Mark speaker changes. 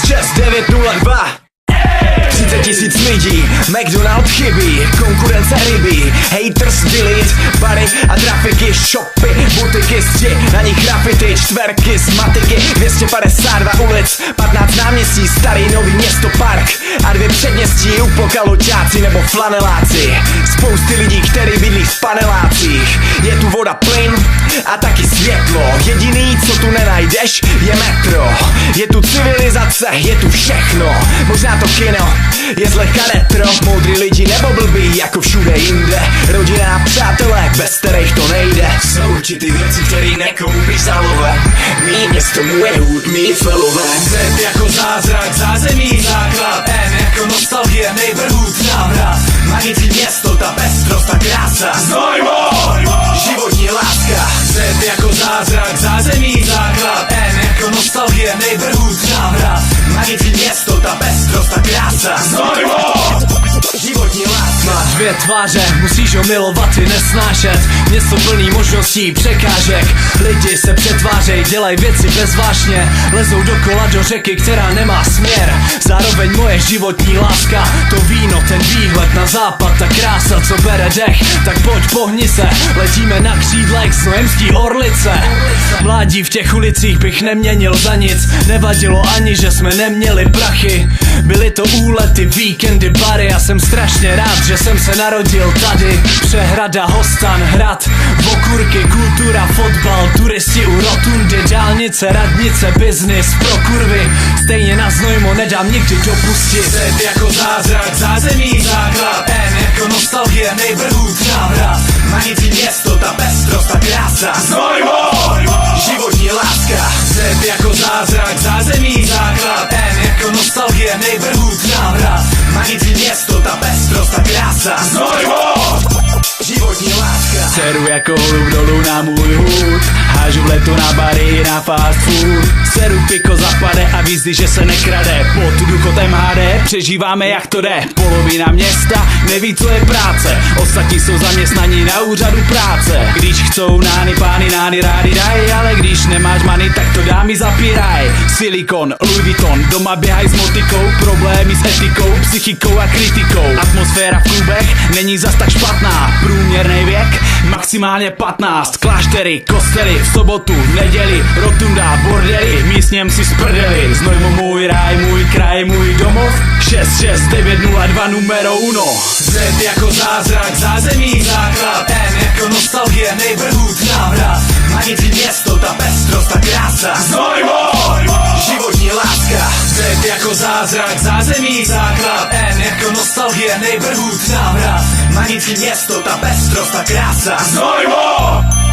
Speaker 1: 902 30 000 lidí, McDonald chybí, konkurence rybí, haters delete, bary a trafiky, shopy, butiky, zdi, na nich grafity, čtverky z matiky, 252 ulic, 15 náměstí, starý nový město park a 2 předměstí, upokaloťáci nebo flaneláci, spousty lidí, který bydlí v panelácích, je tu voda, plyn a taky světlo, jediný, co tu nenajdeš, je metro, je tu civilizace, je tu všechno, možná to kino je zlehka retro, moudrý lidi nebo blbý jako všude jinde, rodina a přátelé, bez kterých to nejde. Jsou určitý věci, který nekoupíš za lové, mý město, můj hud, mý felové. Z jako zázrak, zázemí, základ, N jako nostalgie, neighborhood, návrat, magický město, ta pestrost, ta krása, znojmo, životní láska. Z jako zázrak, zázemí, základ, N jako nostalgie, neighborhood, návrat, magický město, ta pestrost, ta krása, znojmo, životní láska. Má 2 tváře, musíš ho milovat i nesnášet, město plný možností, překážek, lidi se přetvářej, dělaj věci bezvážně, lezou dokola do řeky, která nemá směr, zároveň moje životní láska, to víno, ten výhled na západ, ta krása, co bere dech, tak pojď pohni se, letíme na křídlech z Nojemský Orlice, mládí v těch ulicích bych neměnil za nic, nevadilo ani, že jsme neměli prachy, byly to úlety, víkendy, bary, já jsem strašně rád, že jsem se narodil tady. Přehrada, Hostan, hrad, okurky, kultura, fotbal, turisti u rotundy, dálnice, radnice, biznis pro kurvy, stejně na Znojmo nedám nikdy dopustit. Z jako zázrak, zázemí, základ, N jako nostalgie, neighborhood, návrat, magický město, ta pestrost, ta krása, Znojmo, životní láska. Z jako zázrak, zázemí, základ, N jako nostalgie, neighborhood, návrat, magický město, ta pestrost, ta krása, Znojmo, životní láska. Seru jako holub dolů na můj hůd, hážu v letu na bary, na fast food, seru piko zapade a víc, že se nekrade, pod důchod MHD přežíváme jak to jde, polovina města neví, co je práce, ostatní jsou zaměstnaní na úřadu práce, když chcou nány, pány, nány rádi daj, ale když nemáš money, tak to dámy zapíraj, silikon, Louis Vuitton, doma běhaj s motikou, problémy s etikou, psychikou a kritikou, atmosféra v klubech není zas tak špatná, průměrný věk maximálně 15, kláštery, kostely, v sobotu, v neděli, rotunda, bordely, místněm si sprdeli, Znojmo můj ráj, můj kraj, můj domov, 66902 numero 1. Z jako zázrak, zázemí, základ, N jako nostalgie, neighborhood, návrat, magický město, ta pestrost, ta krása, Znojmo, životní láska. Z jako zázrak, zázemí, základ, N jako nostalgie, neighborhood, návrat, magický město, ta pestrost, ta krása, Znojmo.